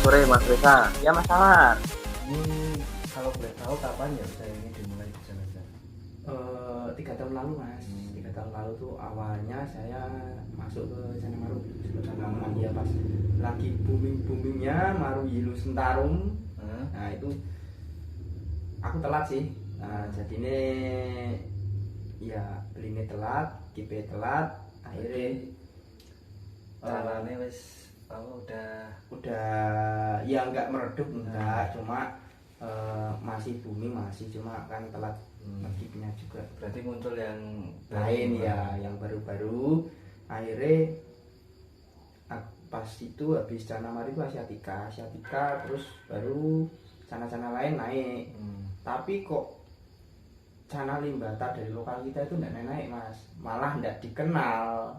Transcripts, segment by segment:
sore Mas Reza. Ya Mas Alan. Ini kalau boleh tahu kapan ya saya ini dimulai di sana? 3 tahun lalu Mas. 3 tahun lalu tuh awalnya saya masuk ke Sana Maru sebagai tanaman ya pas lagi boomingnya Maru Yilu Sentarum. Nah itu aku telat sih. Nah jadi ini ya belinya telat, kipe telat, akhirnya Caranya wis udah ya nggak meredup enggak, cuma masih booming masih, cuma kan telat ngekipnya juga. berarti muncul yang Lain ya yang baru-baru. Akhirnya pas itu habis Cana Mari itu Asiatica terus baru cana-cana lain naik. Tapi kok Cana Limbata dari lokal kita itu enggak naik Mas, malah enggak dikenal.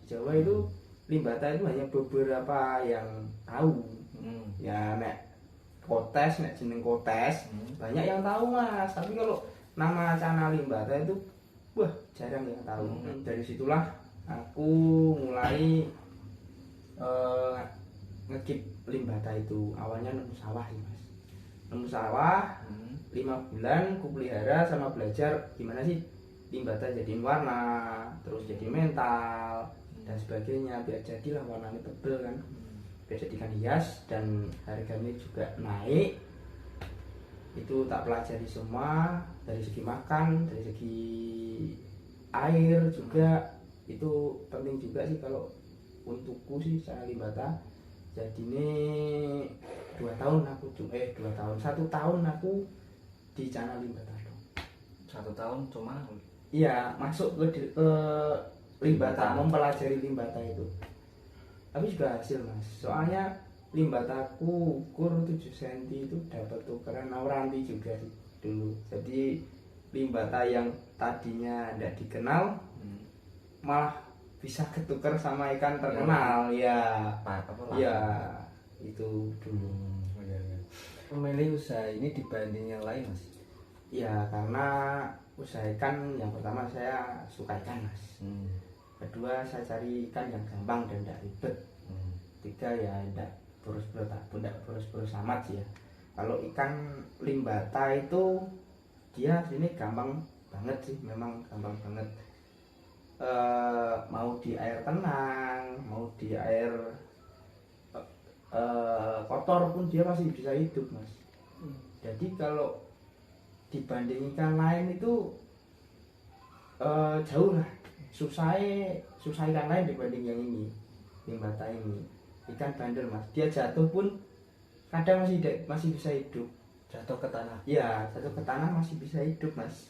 Jawa itu Limbata itu hanya beberapa yang tahu. Ya nek kotes, nek jeneng kotes banyak yang tahu Mas, tapi kalau nama Cana Limbata itu wah jarang yang tahu. Dari situlah aku mulai ngekip Limbata itu. Awalnya nemu sawah sih Mas, nemu sawah 5 bulan ku pelihara sama belajar gimana sih Limbata jadiin warna, terus jadi mental dan sebagainya, biar jadilah warnanya tebel kan, biar jadikan hias dan harganya juga naik. Itu tak pelajari semua, dari segi makan, dari segi air juga itu penting juga sih kalau untukku sih Cana Limbata. Jadi ini 2 tahun aku 1 tahun aku di Cana Limbata dong. 1 tahun cuma Iya, masuk ke Limbata, mempelajari Limbata itu. Tapi juga hasil Mas, soalnya Limbataku ukur 7 cm itu dapat tukeran Auranti juga sih dulu. Jadi Limbata yang tadinya tidak dikenal malah bisa ketukar sama ikan terkenal ya. Ya itu dulu. Memilih usaha ini dibanding yang lain Mas? Ya karena usaha ikan yang pertama saya suka ikan Mas. Kedua saya cari ikan yang gampang dan tidak ribet. Ketiga ya tidak boros-boros amat sih ya. Kalau ikan Limbata itu dia sini gampang banget sih, memang gampang banget. Mau di air tenang, mau di air kotor pun dia masih bisa hidup Mas. Jadi kalau dibanding ikan lain itu jauh lah susah ikan lain dibanding yang ini Limbata ini. Ikan bandel Mas, dia jatuh pun kadang masih bisa hidup. Jatuh ke tanah? Iya, jatuh ke tanah masih bisa hidup Mas.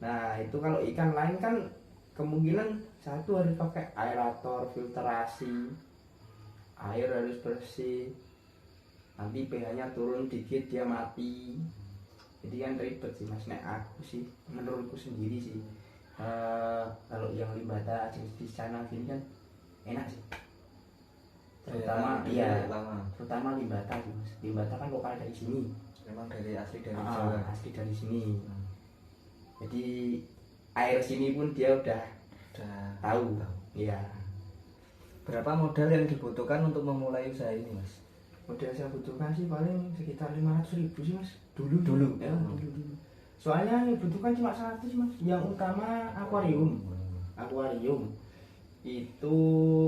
Nah itu kalau ikan lain kan kemungkinan satu harus pakai aerator, filtrasi, air harus bersih, nanti pH-nya turun dikit dia mati. Jadi kan ribet sih Mas. Nek aku sih menurutku sendiri sih kalau yang Limbata di sana gini kan enak sih, terutama terutama Limbata sih Mas. Limbata kan lokal dari sini, memang asli dari Jawa. Asli dari sini. Jadi air sini pun dia udah tahu. Iya. Berapa modal yang dibutuhkan untuk memulai usaha ini Mas? Modal saya butuhkan sih paling sekitar 500.000 sih Mas. Dulu. Ya, dulu. Soalnya yang butuhkan cuma 100 Mas. Yang utama akuarium. Akuarium itu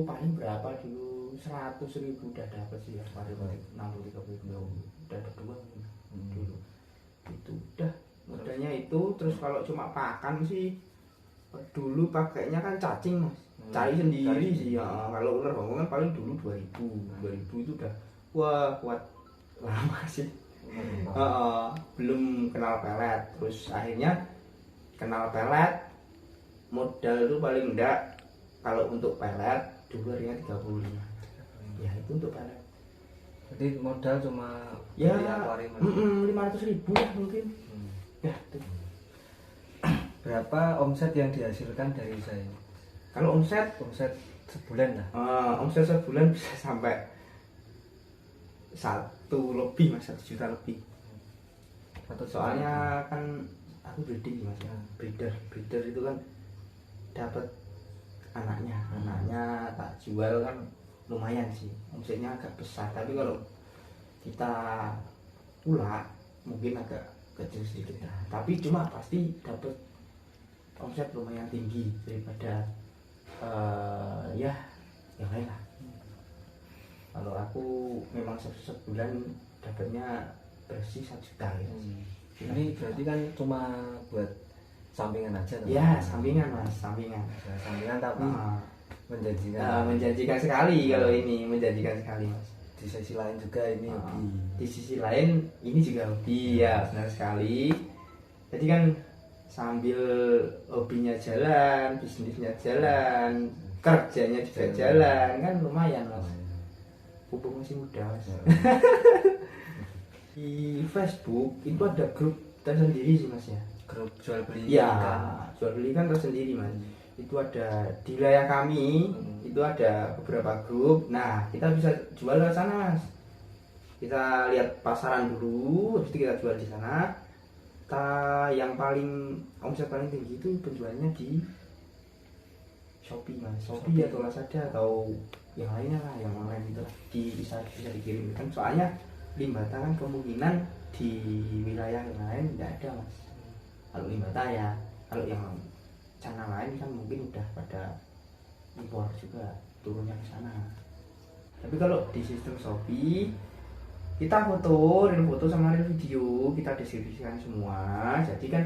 paling berapa dulu? 100.000 udah dapat sih akuarium. 60-30 udah ada 2 dulu. Itu udah modalnya itu. Terus kalau cuma pakan sih dulu pakainya kan cacing Mas. Cari sendiri sih ya. Kalau ular Hongkong kan paling dulu 2000 itu udah wah kuat lama sih. Belum kenal pelet, terus akhirnya kenal pelet. Modal itu paling enggak kalau untuk pelet dulu harganya 35. Ya itu untuk pelet. Jadi modal cuma ya akuarium 500.000 ya mungkin. Ya itu. Berapa omset yang dihasilkan dari usaha ini? Kalau omset sebulan lah. Omset sebulan bisa sampai 1 lebih Mas, 1 juta lebih. Soalnya kan aku breeding Mas, breeder itu kan dapat anaknya tak jual kan lumayan sih, omsetnya agak besar. Tapi kalau kita ulak mungkin agak kecil sedikit ya. Tapi cuma pasti dapat omset lumayan tinggi daripada ya yang lain lah. Kalau aku memang sebulan dapatnya bersih 1 juta ya. Ini berarti kan cuma buat sampingan aja teman? Ya sampingan mas, sampingan. Ya, sampingan tapi menjanjikan. Menjanjikan sekali kalau ini, menjanjikan sekali mas. Di sisi lain juga ini hobi. Di sisi lain ini juga hobi ya, benar sekali. Jadi kan sambil hobinya jalan, bisnisnya jalan, kerjanya juga jalan, kan lumayan mas. Pupuk masih muda mas. Di Facebook itu ada grup tersendiri sih mas ya. Grup jual beli ya ikan. Jual beli kan tersendiri mas. Itu ada di wilayah kami, itu ada beberapa grup. Nah kita bisa jual ke sana mas. Kita lihat pasaran dulu, habis itu kita jual di sana. Yang paling omset paling tinggi itu penjualannya di Shopee mas. Shopee atau Lazada atau yang lainnya lah, yang online itu lah. Bisa dikirimkan. Soalnya limbata kan kemungkinan di wilayah yang lain tidak ada mas. Kalau limbata ya, kalau yang channel lain kan mungkin udah pada impor juga, turunnya ke sana. Tapi kalau di sistem Shopee kita real foto sama real video, kita deskripsikan semua. Jadi kan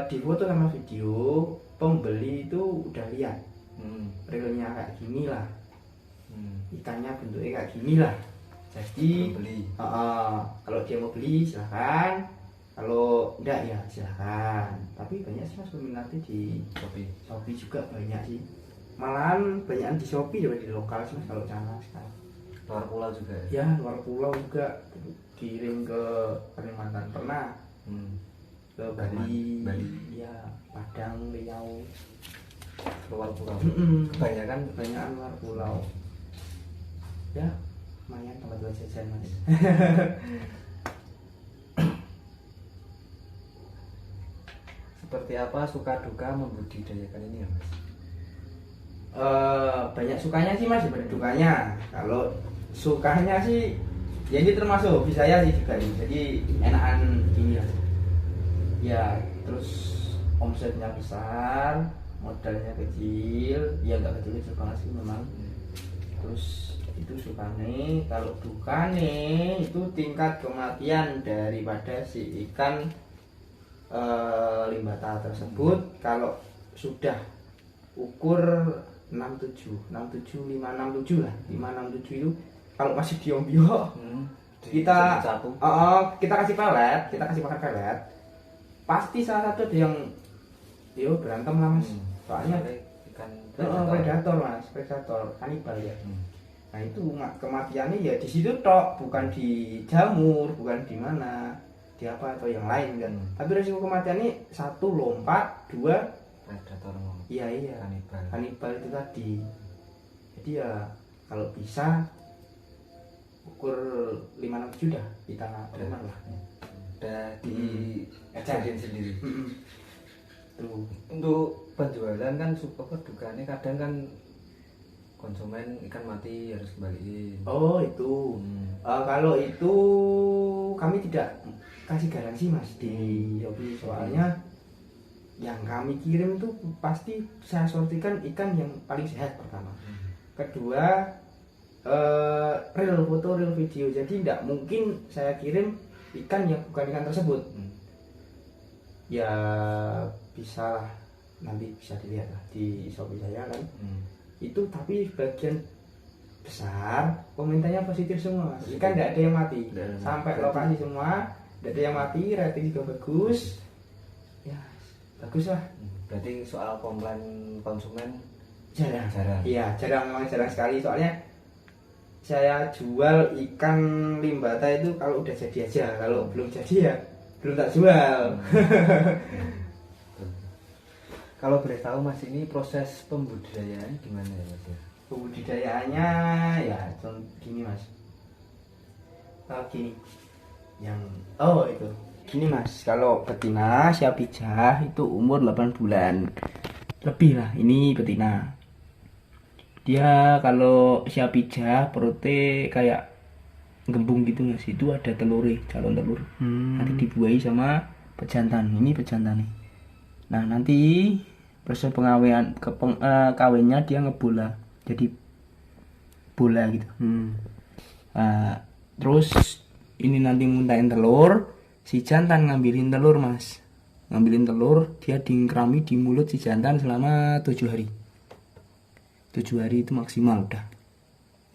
di foto sama video pembeli itu udah lihat realnya kayak gini lah, ikannya bentuknya kayak gini lah. Jadi kalau dia mau beli silahkan, kalau enggak ya silahkan. Tapi banyak sih mas peminatnya di Shopee juga banyak sih, malahan banyakan di Shopee daripada di lokal sih mas kalau sana sekarang. Luar pulau juga ya? Luar pulau juga, kirim ke Kalimantan pernah, ke Bali, ya Padang, Riau, luar pulau. Kebanyakan luar pulau. Ya lumayan tempat buat jajan mas. Seperti apa suka duka membudidayakan ini ya mas? Banyak sukanya sih mas daripada dukanya. Kalau sukanya sih ya ini termasuk hobi saya sih juga nih. Jadi enakan gini lah ya, terus omsetnya besar, modalnya kecil, ya nggak kecil banget sih memang. Terus itu sukanya. Kalau dukanya itu tingkat kematian daripada si ikan limbata tersebut. Kalau sudah ukur 67 lah, 567 itu kalau masih diombio, kita kasih pelet, kita kasih makan pelet, pasti salah satu ada yang berantem lah mas. Soalnya ikan predator mas, predator kanibal ya. Nah itu kematiannya ya di situ tok, bukan di jamur, bukan di mana, di apa atau yang lain kan. Tapi resiko kematiannya 1 lompat, 2 predator. Iya kanibal itu tadi. Jadi ya kalau bisa ukur 5-6 sudah kita terima lah. Udah di ajarin sendiri. Tuh. Untuk penjualan kan super dukanya kadang kan konsumen ikan mati harus kembaliin. Oh itu. Kalau itu kami tidak kasih garansi mas di Shopee. Soalnya yang kami kirim tuh pasti saya sortikan ikan yang paling sehat pertama. Kedua real foto, real video. Jadi tidak mungkin saya kirim ikan yang bukan ikan tersebut. Ya bisa lah, nanti bisa dilihat lah di Shopee saya kan. Itu tapi bagian besar komentarnya positif semua. Ikan tidak ada yang mati. Sampai lokasi semua tidak ada yang mati, rating juga bagus. Ya bagus lah. Berarti soal komplain konsumen jarang. Iya memang jarang sekali. Soalnya saya jual ikan limbata itu kalau udah jadi aja. Kalau belum jadi ya belum tak jual. Kalau boleh tahu mas, ini proses pembudidayaan gimana ya mas ya? Pembudidayaannya ya gini mas. Gini. Itu gini mas, kalau betina siap pijah itu umur 8 bulan lebih lah. Ini betina Dia kalau siap pijah perutnya kayak gembung gitu mas, itu ada telurnya, calon telur. Nanti dibuahi sama pejantan. Ini pejantan nih. Nah nanti proses pengawean kawinnya dia ngebola, jadi bola gitu. Nah, terus ini nanti muntahin telur, si jantan ngambilin telur mas, ngambilin telur, dia dingkrami di mulut si jantan selama 7 hari. 7 hari itu maksimal udah.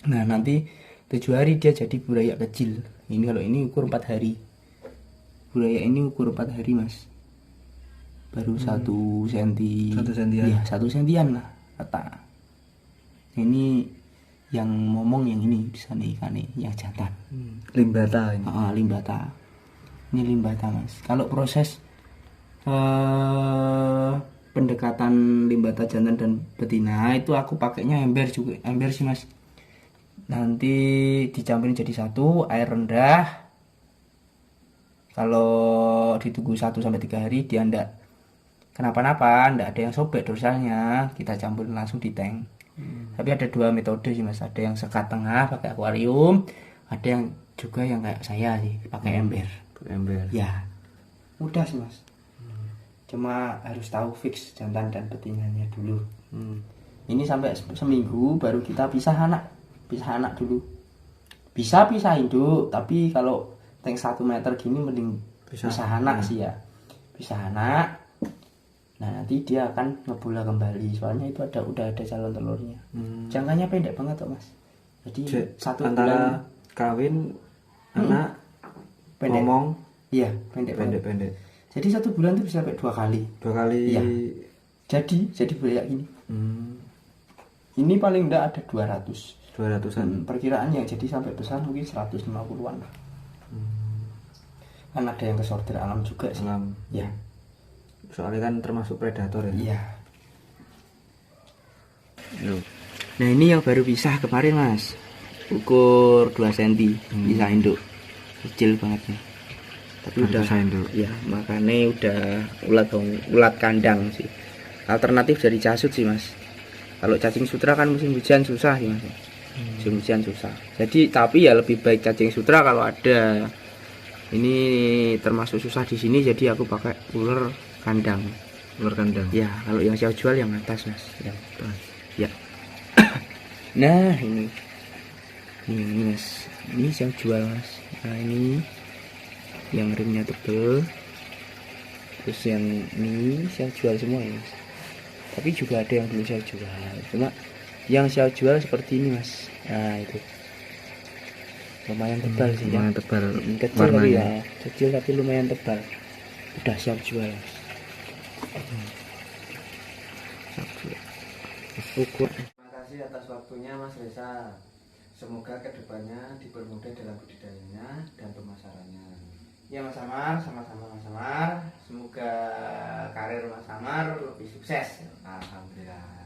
Nah nanti 7 hari dia jadi burayak kecil. Ini kalau ini ukur 4 hari. Burayak ini ukur 4 hari mas. Baru 1 senti. 1 sentian. Iya 1 sentian lah kata. Ini yang ngomong yang ini bisa nih ikan nih, yang jantan. Limbata ini. Limbata. Ini limbata mas. Kalau proses pendekatan limbata jantan dan betina itu aku pakainya ember juga, ember sih mas. Nanti dicampurin jadi satu, air rendah. Kalau ditunggu 1 sampai 3 hari dia ndak kenapa-napa, ndak ada yang sobek dorsalnya, kita campurin langsung di tank. Tapi ada 2 metode sih mas, ada yang sekat tengah pakai akuarium, ada yang juga yang kayak saya sih pakai ember. Ember. Ya, mudah sih mas. Cuma harus tahu fix jantan dan betinanya dulu. Ini sampai seminggu baru kita pisah anak dulu. Bisa pisah induk, tapi kalau tank 1 meter gini mending pisah anak sih ya. Pisah anak. Nah nanti dia akan ngebola kembali, soalnya itu udah ada calon telurnya. Jangkanya pendek banget kok mas. Jadi satu antara bulan kawin anak pendek. ngomong Iya pendek. Jadi 1 bulan itu bisa sampai 2 kali. 2 kali. Iya. Jadi burayak gini. Ini paling enggak ada 200-an. Perkiraan yang jadi sampai besar mungkin 150-an lah. Kan ada yang kesortir alam juga sih. Alam. Ya. Soalnya kan termasuk predator ya. Iya. Nah ini yang baru pisah kemarin mas, ukur 2 cm pisah induk, kecil banget nih. Tapi udah induk. Ya makanya udah ulat kandang sih. Alternatif dari casut sih mas. Kalau cacing sutra kan musim hujan susah sih mas. Musim hujan susah. Jadi tapi ya lebih baik cacing sutra kalau ada. Ini termasuk susah di sini, jadi aku pakai ular kandang. Ular kandang. Ya kalau yang saya jual yang atas mas, yang atas. Ya. Nah ini mas, ini saya jual mas. Nah ini yang rimnya tebel, terus yang ini saya jual semua ya mas. Tapi juga ada yang belum saya jual, cuma yang saya jual seperti ini mas. Nah itu lumayan tebal sih, lumayan tebal, kecil tapi ya kecil tapi lumayan tebal, udah siap jual mas. Ukur. Terima kasih atas waktunya Mas Reza. Semoga kedepannya dipermudah dalam budidayanya dan pemasarannya. Ya Mas Samar, sama-sama Mas Samar. Semoga karir Mas Samar lebih sukses. Alhamdulillah.